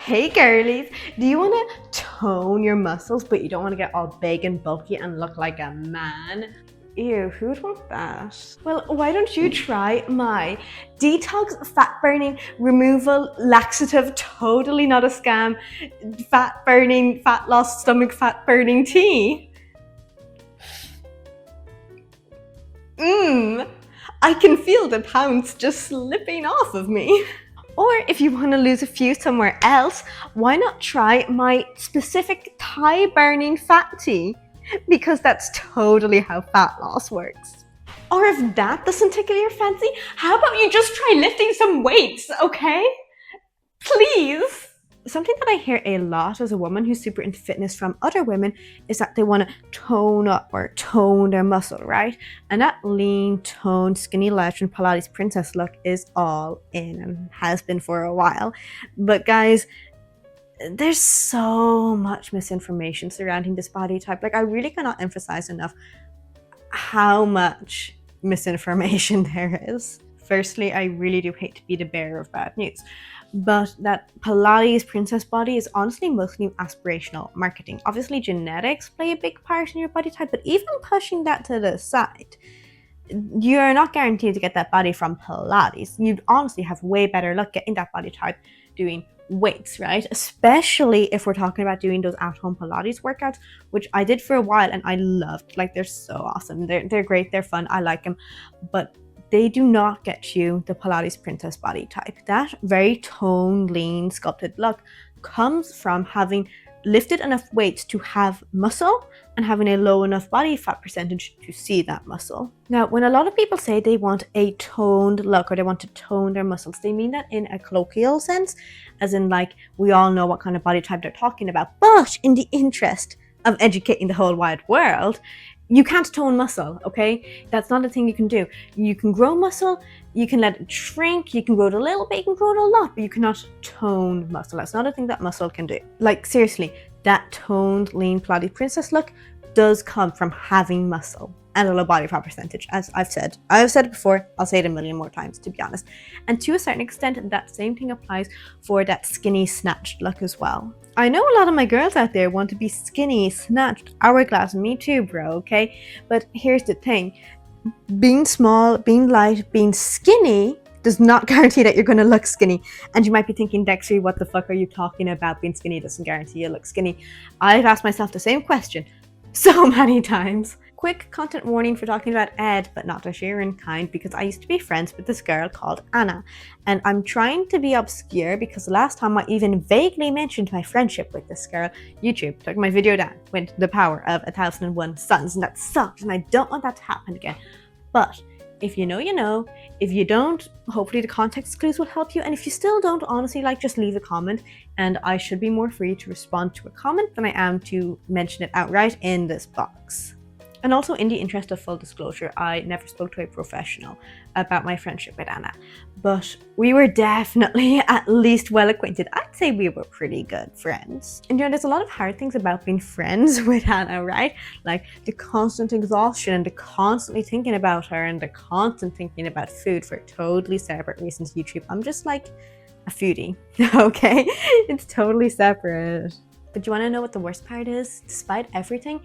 Hey girlies, do you want to tone your muscles but you don't want to get all big and bulky and look like a man? Ew, who would want that? Well, why don't you try my detox fat burning removal laxative, totally not a scam, fat burning, fat loss, stomach fat burning tea? I can feel the pounds just slipping off of me. Or if you want to lose a few somewhere else, why not try my specific thigh burning fat tea? Because that's totally how fat loss works. Or if that doesn't tickle your fancy, how about you just try lifting some weights, okay? Please. Something that I hear a lot as a woman who's super into fitness from other women is that they want to tone up or tone their muscle, right? And that lean, toned, skinny legend Pilates princess look is all in and has been for a while. But guys, there's so much misinformation surrounding this body type. Like, I really cannot emphasize enough how much misinformation there is. Firstly, I really do hate to be the bearer of bad news, but that Pilates princess body is honestly mostly aspirational marketing. Obviously, genetics play a big part in your body type, but even pushing that to the side, you're not guaranteed to get that body from Pilates. You'd honestly have way better luck getting that body type doing weights, right? Especially if we're talking about doing those at-home Pilates workouts, which I did for a while and I loved. Like, they're so awesome. They're great. They're fun. I like them. But they do not get you the Pilates princess body type. That very toned, lean, sculpted look comes from having lifted enough weights to have muscle and having a low enough body fat percentage to see that muscle. Now, when a lot of people say they want a toned look or they want to tone their muscles, they mean that in a colloquial sense, as in like we all know what kind of body type they're talking about. But in the interest of educating the whole wide world, you can't tone muscle, okay? That's not a thing you can do. You can grow muscle, you can let it shrink, you can grow it a little bit, you can grow it a lot, but you cannot tone muscle. That's not a thing that muscle can do. Like, seriously, that toned, lean, Pilates princess look does come from having muscle and a low body fat percentage, as I've said. I've said it before, I'll say it a million more times, to be honest. And to a certain extent, that same thing applies for that skinny, snatched look as well. I know a lot of my girls out there want to be skinny, snatched, hourglass, me too, bro, okay? But here's the thing. Being small, being light, being skinny does not guarantee that you're going to look skinny. And you might be thinking, Dexter, what the fuck are you talking about? Being skinny doesn't guarantee you look skinny. I've asked myself the same question so many times. Quick content warning for talking about Ed, but not the Sheeran kind, because I used to be friends with this girl called Anna. And I'm trying to be obscure because the last time I even vaguely mentioned my friendship with this girl, YouTube took my video down, went the power of 1001 suns, and that sucked, and I don't want that to happen again. But if you know, you know. If you don't, hopefully the context clues will help you. And if you still don't, honestly, like, just leave a comment, and I should be more free to respond to a comment than I am to mention it outright in this box. And also, in the interest of full disclosure, I never spoke to a professional about my friendship with Anna, but we were definitely at least well acquainted. I'd say we were pretty good friends. And you know, there's a lot of hard things about being friends with Anna, right? Like the constant exhaustion and the constantly thinking about her and the constant thinking about food for totally separate reasons. YouTube, I'm just like a foodie, okay? It's totally separate. But you want to know what the worst part is? Despite everything,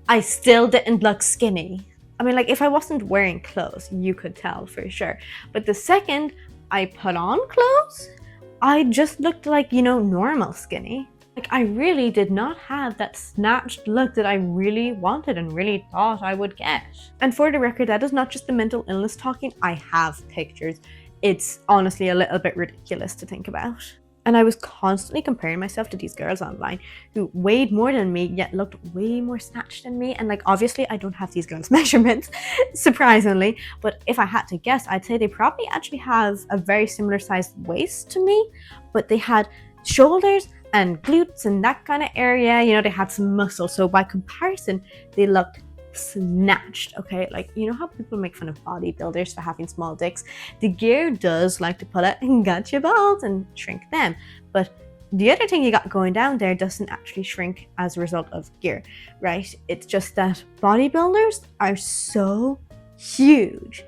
I still didn't look skinny. I mean, like, if I wasn't wearing clothes, you could tell for sure. But the second I put on clothes, I just looked like, you know, normal skinny. Like, I really did not have that snatched look that I really wanted and really thought I would get. And for the record, that is not just the mental illness talking. I have pictures. It's honestly a little bit ridiculous to think about. And I was constantly comparing myself to these girls online who weighed more than me, yet looked way more snatched than me. And like, obviously I don't have these girls' measurements, surprisingly. But if I had to guess, I'd say they probably actually have a very similar sized waist to me, but they had shoulders and glutes and that kind of area. You know, they had some muscle. So by comparison, they looked snatched, okay? Like, you know how people make fun of bodybuilders for having small dicks? The gear does like to pull out and gut your balls and shrink them, but the other thing you got going down there doesn't actually shrink as a result of gear, right? It's just that bodybuilders are so huge.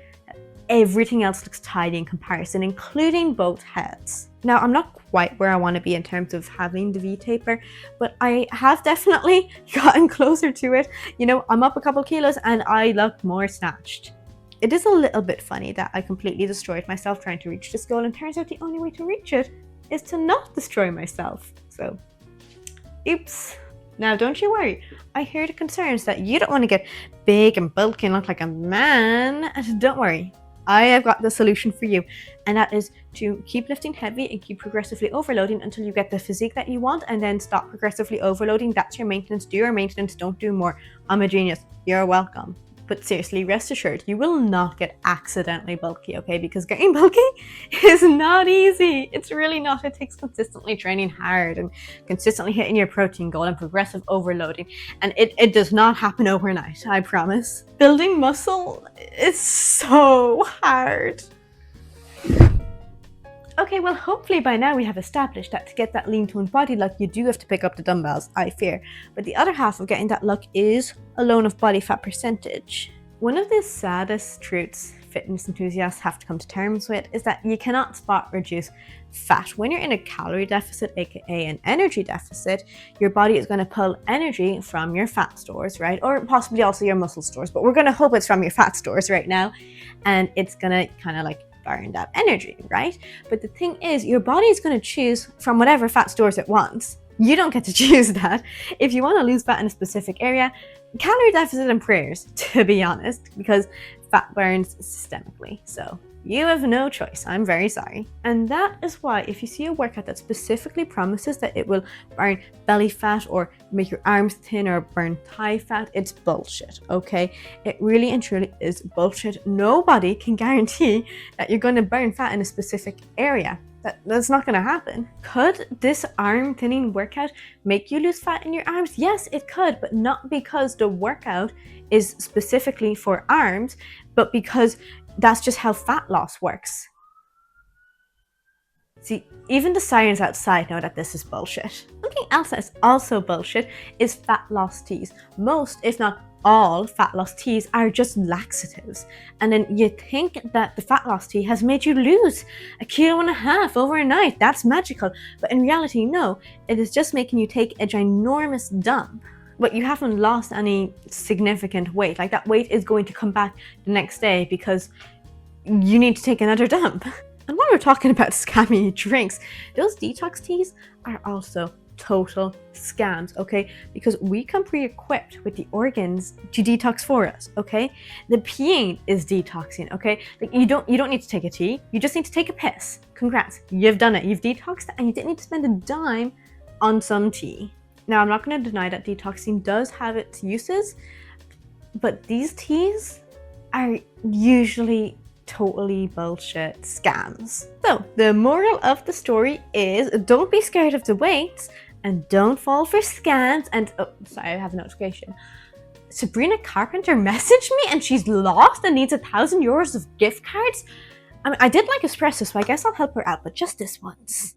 everything else looks tidy in comparison, including both heads. Now, I'm not quite where I want to be in terms of having the V-taper, but I have definitely gotten closer to it. You know, I'm up a couple kilos and I look more snatched. It is a little bit funny that I completely destroyed myself trying to reach this goal, and turns out the only way to reach it is to not destroy myself. So, oops. Now, don't you worry. I hear the concerns that you don't want to get big and bulky and look like a man. And don't worry. I have got the solution for you, and that is to keep lifting heavy and keep progressively overloading until you get the physique that you want, and then stop progressively overloading. That's your maintenance. Do your maintenance, don't do more. I'm a genius. You're welcome. But seriously, rest assured, you will not get accidentally bulky, okay? Because getting bulky is not easy. It's really not. It takes consistently training hard and consistently hitting your protein goal and progressive overloading. And it does not happen overnight, I promise. Building muscle is so hard. Okay, well, hopefully by now we have established that to get that lean toned body look, you do have to pick up the dumbbells, I fear. But the other half of getting that look is a loan of body fat percentage. One of the saddest truths fitness enthusiasts have to come to terms with is that you cannot spot reduce fat. When you're in a calorie deficit, aka an energy deficit, your body is going to pull energy from your fat stores, right? Or possibly also your muscle stores, but we're going to hope it's from your fat stores right now. And it's going to kind of like burn that energy, right? But the thing is, your body is going to choose from whatever fat stores it wants. You don't get to choose that. If you want to lose fat in a specific area, calorie deficit and prayers, to be honest, because fat burns systemically. So you have no choice. I'm very sorry. And that is why if you see a workout that specifically promises that it will burn belly fat or make your arms thin or burn thigh fat, it's bullshit, okay? It really and truly is bullshit. Nobody can guarantee that you're going to burn fat in a specific area. That's not going to happen. Could this arm thinning workout make you lose fat in your arms? Yes, it could, but not because the workout is specifically for arms, but because that's just how fat loss works. See, even the science outside know that this is bullshit. Something else that's also bullshit is fat loss teas. Most, if not all, fat loss teas are just laxatives. And then you think that the fat loss tea has made you lose 1.5 kilos overnight. That's magical. But in reality, no. It is just making you take a ginormous dump. But you haven't lost any significant weight. Like, that weight is going to come back the next day because you need to take another dump. And while we're talking about scammy drinks, those detox teas are also total scams, okay? Because we come pre-equipped with the organs to detox for us, okay? The peeing is detoxing, okay? Like, you don't need to take a tea, you just need to take a piss. Congrats, you've done it. You've detoxed and you didn't need to spend a dime on some tea. Now, I'm not going to deny that detoxing does have its uses, but these teas are usually totally bullshit scams. So, the moral of the story is don't be scared of the weights and don't fall for scams. And, oh, sorry, I have a notification. Sabrina Carpenter messaged me and she's lost and needs €1,000 of gift cards. I mean, I did like espresso, so I guess I'll help her out, but just this once.